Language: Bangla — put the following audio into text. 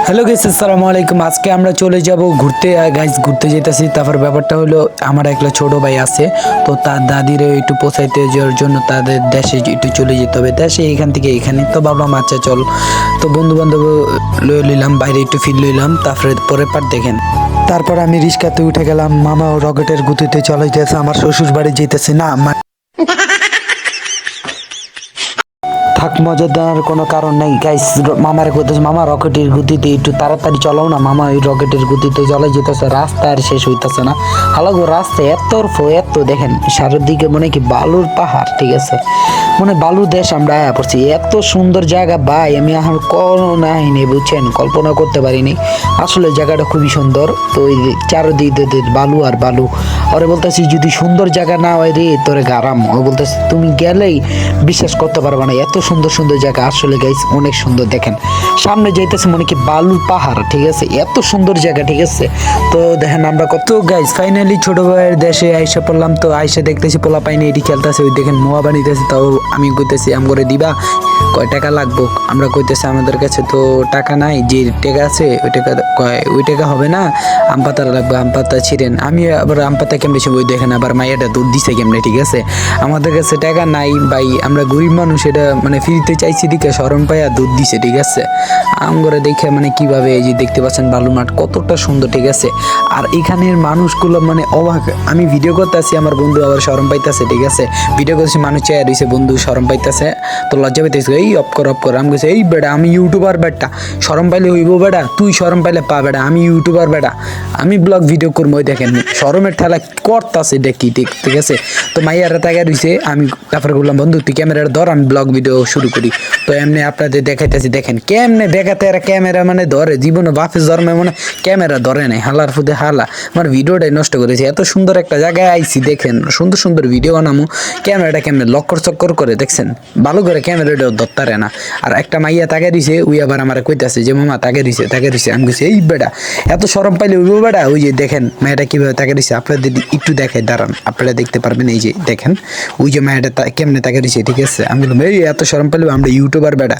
হ্যালো গাইস, আসসালামু আলাইকুম। আজকে আমরা চলে যাব ঘুরতে। গাইস ঘুরতে যেতেছি। তারপর ব্যাপারটা হলো, আমার একটা ছোট ভাই আছে, তো তার দাদির একটু পৌঁছাইতে যাওয়ার জন্য তাদের দেশে একটু চলে যেতে হবে। দেশে এখান থেকে এখানে, তো ভাবলাম আচ্ছা চল। তো বন্ধু বান্ধব লয়ে নিলাম, বাইরে একটু ফিল লইলাম। তারপরে পরের পার দেখেন। তারপর আমি রিক্সাতে উঠে গেলাম। মামা রকেটের গতিতে চলাইতেছে, আমার শ্বশুর বাড়ি যেতেছে না। থাক, মজা দেওয়ার কোনো কারণ নেই গাইস। মামারে কইতেছে, মামা রকেটের গতিতে একটু তাড়াতাড়ি চলাও না। মামা ওই রকেটের গতিতে চলে যেতেছে, রাস্তা আর শেষ হইতেছে না। হালাগো রাস্তা এত দেখেন চারিদিকে মনে কি বালুর পাহাড়, ঠিক আছে, মানে বালুর দেশ আমরা আয়া পড়ছি। এত সুন্দর জায়গা ভাই, আমি এখন কোনো নাহিনি, বুঝছেন, কল্পনা করতে পারিনি। আসলে জায়গাটা খুবই সুন্দর। তো ওই চারদিকে বালু আর বালু। ওরে বলতেছি, যদি সুন্দর জায়গা না হয় রে তোরে গারাম। ও বলতেছে, তুমি গেলেই বিশ্বাস করতে পারবে না, এত সুন্দর সুন্দর জায়গা। আসলে গাইস অনেক সুন্দর। দেখেন সামনে যাইতেছে মনে কি বালুর পাহাড়, ঠিক আছে, এত সুন্দর জায়গা, ঠিক আছে। তো দেখেন আমরা কত গাইস ফাইনালি ছোট ভাইয়ের দেশে আইসা পড়লাম। তো আইসা দেখতেছি পোলা পাইনি এটি খেলতেছে। ওই দেখেন মোয়া বানিতেছে। তাও আমি কইতেছি, আম করে দিবা, কয় টাকা লাগবো? আমরা কইতেছি আমাদের কাছে তো টাকা নাই, যে টাকা আছে ওই টাকা কয়, ওই টাকা হবে না, আম পাতা লাগবে, আম পাতা ছিঁড়েন। আমি আবার আম পাতা কেমনে ছিঁড়ব? ওই দেখেন আবার মাইয়াটা দুধ দিছে কেমনে, ঠিক আছে। আমাদের কাছে টাকা নাই ভাই, আমরা গরিব মানুষ, এটা মানে ফ্রিতে চাইছি দিকে শরম পাইয়া দুধ দিছে, ঠিক আছে। আম করে দেখে মানে কিভাবে, এই যে দেখতে পাচ্ছেন বালু মাঠ কতটা সুন্দর, ঠিক আছে। আর এখানের মানুষগুলো মানে অবাক। আমি ভিডিও করতেছি, আমার বন্ধু আবার শরম পাইতেছে, ঠিক আছে। ভিডিও করছি, মানুষ চেয়ার রয়েছে, বন্ধু শরম পাইতেছে, তো লজ্জা পাইতেছে। এই অফ কর। আমি বলছি, এই বেটা আমি ইউটিউবার বেটা, শরম পাইলে হইব বেটা, তুই শরম পাইলে পা বেটা, আমি ইউটিউবার বেটা, আমি ব্লগ ভিডিও করবো। ওই দেখেন শরমের ঠেলা করতেছে দেখি, ঠিক আছে। তো মাইয়ারা তাকে রয়েছে, আমি তারপরে বললাম, বন্ধু তুই ক্যামেরাটা ধর, আমি ব্লগ ভিডিও শুরু করি। তো এমনি আপনাদের দেখাইতেছি, দেখেন কেমনে দেখাতে এরা ক্যামেরা মানে ধরে, জীবনে বাপের জন্মে মানে ক্যামেরা ধরে নাই, হালার ফুদে হালা আমার ভিডিওটাই নষ্ট করেছে। এত সুন্দর একটা জায়গায় আইছি, দেখেন সুন্দর সুন্দর ভিডিও বানামো, ক্যামেরাটা কেমনে লক্কর চক্কর করে, দেখছেন ভালো করে ক্যামেরাটাও ধরতারে না। আর একটা মাইয়া তাকে দিছে, ওই আবার আমার কইতাছে যে মামা তাকে দিছে। আমি কইছি, এই বেটা এত শরম পাইলে ওই বেটা। ওই যে দেখেন মায়াটা কিভাবে তাকে দিছে, আপনাদের একটু দেখায়, দাঁড়ান আপনারা দেখতে পারবেন। এই যে দেখেন ওই যে মায়াটা কেমনে তাকে দিছে, ঠিক আছে। আমি বললাম, এই এত শরম পাইলে আমরা ইউটিউবার বেটা।